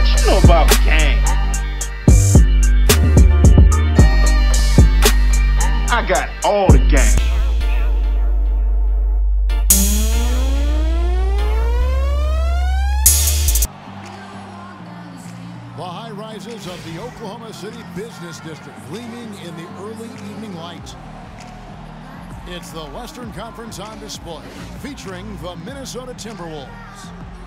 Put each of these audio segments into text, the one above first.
What you know about the game? I got all the game. The high rises of the Oklahoma City Business District gleaming in the early evening light. It's the Western Conference on display, featuring the Minnesota Timberwolves.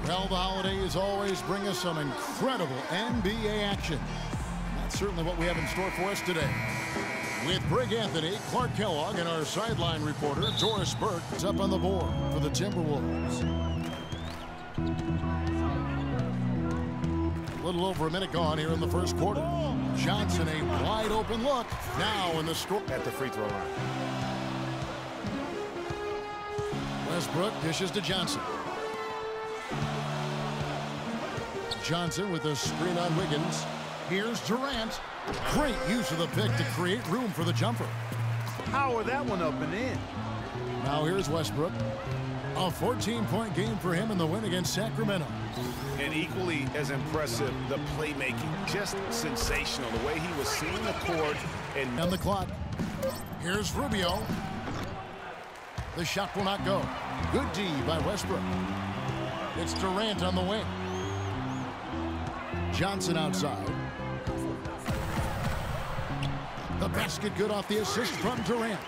Well, the holidays always bring us some incredible NBA action. That's certainly what we have in store for us today. With Greg Anthony, Clark Kellogg, and our sideline reporter, Doris Burke, is up on the board for the Timberwolves. A little over a minute gone here in the first quarter. Johnson, a wide open look. Now in the score at the free throw line. Westbrook dishes to Johnson. Johnson with a screen on Wiggins. Here's Durant. Great use of the pick to create room for the jumper. Power that one up and in. Now here's Westbrook. A 14-point game for him in the win against Sacramento. And equally as impressive, the playmaking. Just sensational. The way he was seeing the court. And on the clock. Here's Rubio. The shot will not go. Good D by Westbrook. It's Durant on the wing. Johnson outside. The basket good off the assist from Durant.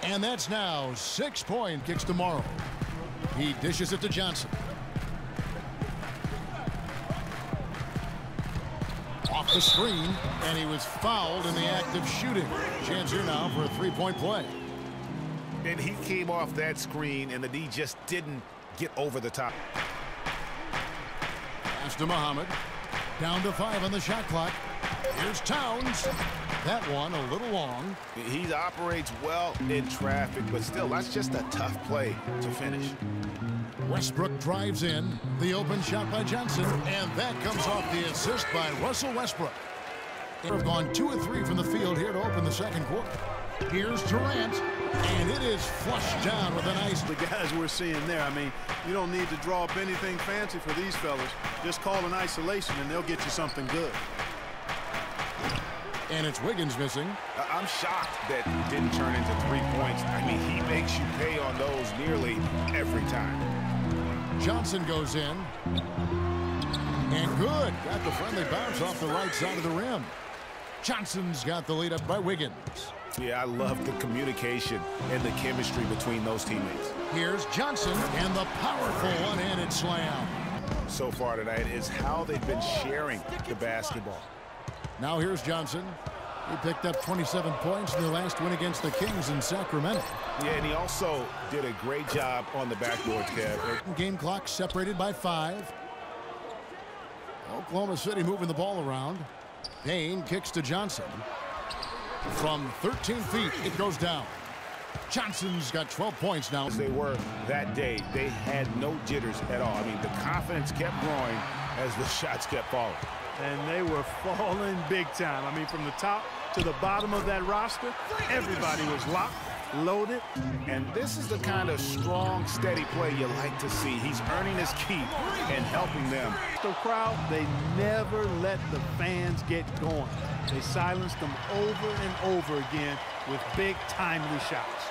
And that's now 6-point kicks to Morrow. He dishes it to Johnson. Off the screen, and he was fouled in the act of shooting. Chance here now for a three-point play. And he came off that screen, and the D just didn't get over the top. Pass to Muhammad. Down to 5 on the shot clock. Here's Towns. That one a little long. He operates well in traffic, but still, that's just a tough play to finish. Westbrook drives in. The open shot by Johnson, and that comes off the assist by Russell Westbrook. They've gone 2 of 3 from the field here to open the second quarter. Here's Durant, and it is flushed down with a nice... The guys we're seeing there, I mean, you don't need to draw up anything fancy for these fellas. Just call an isolation, and they'll get you something good. And it's Wiggins missing. I'm shocked that it didn't turn into 3 points. I mean, he makes you pay on those nearly every time. Johnson goes in. And good. Got the friendly bounce off the right side of the rim. Johnson's got the lead up by Wiggins. Yeah, I love the communication and the chemistry between those teammates. Here's Johnson and the powerful one-handed slam. So far tonight is how they've been sharing the basketball. Now here's Johnson. He picked up 27 points in the last win against the Kings in Sacramento. Yeah, and he also did a great job on the backboard, Kev. Game clock separated by 5. Oklahoma City moving the ball around. Payne kicks to Johnson. From 13 feet, it goes down. Johnson's got 12 points now. As they were that day, they had no jitters at all. I mean, the confidence kept growing as the shots kept falling. And they were falling big time. I mean, from the top to the bottom of that roster, everybody was locked, loaded. And this is the kind of strong, steady play you like to see. He's earning his keep and helping them. The crowd, they never let the fans get going. They silenced them over and over again with big, timely shots.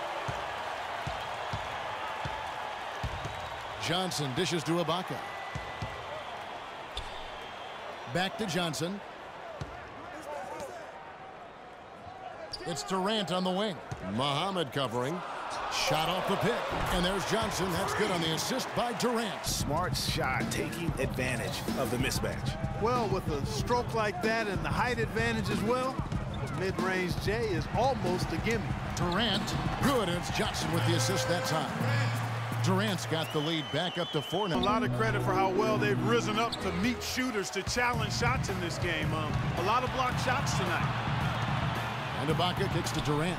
Johnson dishes to Ibaka. Back to Johnson. It's Durant on the wing. Muhammad covering. Shot off the pick. And there's Johnson. That's good on the assist by Durant. Smart shot, taking advantage of the mismatch. Well, with a stroke like that and the height advantage as well, mid-range J is almost a gimme. Durant, good, and it's Johnson with the assist that time. Durant's got the lead back up to 4 now. A lot of credit for how well they've risen up to meet shooters to challenge shots in this game. A lot of blocked shots tonight. And Ibaka kicks to Durant.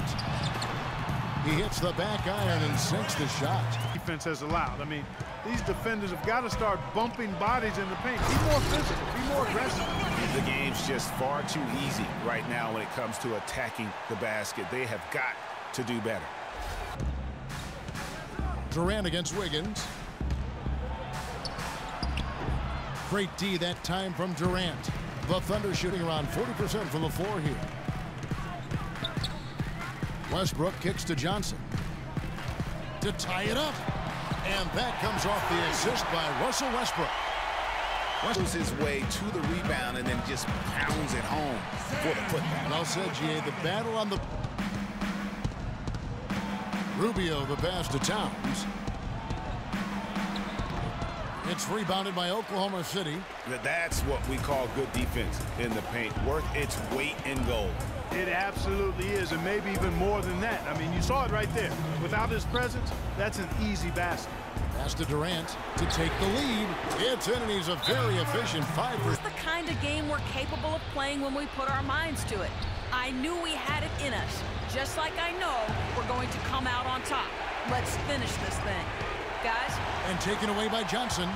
He hits the back iron and sinks the shot. Defense has allowed. I mean, these defenders have got to start bumping bodies in the paint. Be more physical, be more aggressive. The game's just far too easy right now when it comes to attacking the basket. They have got to do better. Durant against Wiggins. Great D that time from Durant. The Thunder shooting around 40% from the floor here. Westbrook kicks to Johnson to tie it up. And that comes off the assist by Russell Westbrook. Westbrook his way to the rebound and then just pounds it home for the putback. Well said, GA. The battle on the... Rubio, the pass to Towns. It's rebounded by Oklahoma City. That's what we call good defense in the paint. Worth its weight in gold. It absolutely is, and maybe even more than that. I mean, you saw it right there. Without his presence, that's an easy basket. Pass to Durant to take the lead. It's in, and he's a very efficient 5. This is the kind of game we're capable of playing when we put our minds to it. I knew we had it in us, just like I know we're going to come out on top. Let's finish this thing, guys. And taken away by Johnson.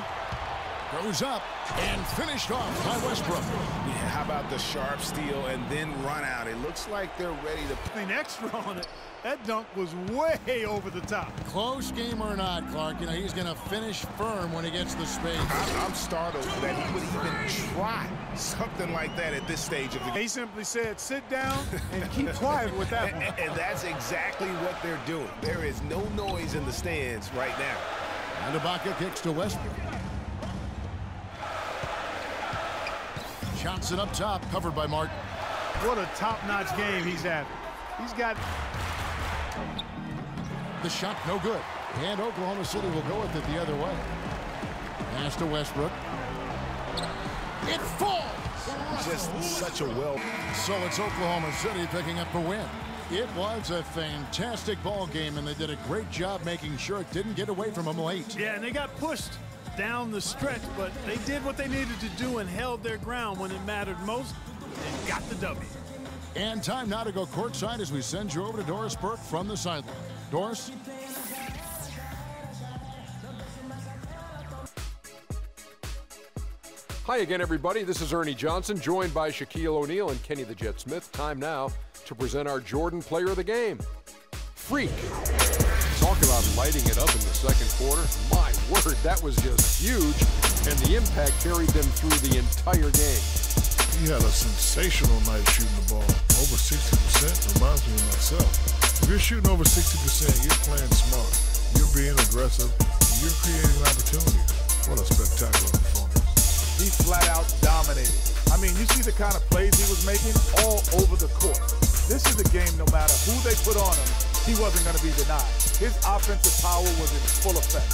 Goes up and finished off by Westbrook. Yeah, how about the sharp steal and then run out? It looks like they're ready to I mean, extra on it. That dunk was way over the top. Close game or not, Clark, you know, he's going to finish firm when he gets the space. I'm startled that he would even try something like that at this stage of the game. He simply said, sit down and keep quiet with that one. And that's exactly what they're doing. There is no noise in the stands right now. And Ibaka kicks to Westbrook. Johnson up top, covered by Martin. What a top-notch game he's having. He's got... The shot no good. And Oklahoma City will go with it the other way. Pass to Westbrook. It falls! Just such a well... So it's Oklahoma City picking up the win. It was a fantastic ball game, and they did a great job making sure it didn't get away from them late. Yeah, and they got pushed down the stretch, but they did what they needed to do and held their ground when it mattered most and got the W. And time now to go courtside as we send you over to Doris Burke from the sideline. Doris? Hi again, everybody. This is Ernie Johnson, joined by Shaquille O'Neal and Kenny the Jet Smith. Time now to present our Jordan Player of the Game, Freak. Talk about lighting it up in the second quarter. My word, that was just huge, and the impact carried them through the entire game. He had a sensational night shooting the ball. Over 60% reminds me of myself. If you're shooting over 60%, you're playing smart. You're being aggressive. You're creating opportunities. What a spectacular performance. He flat out dominated. I mean, you see the kind of plays he was making all over the court. This is a game, no matter who they put on him, he wasn't going to be denied. His offensive power was in full effect.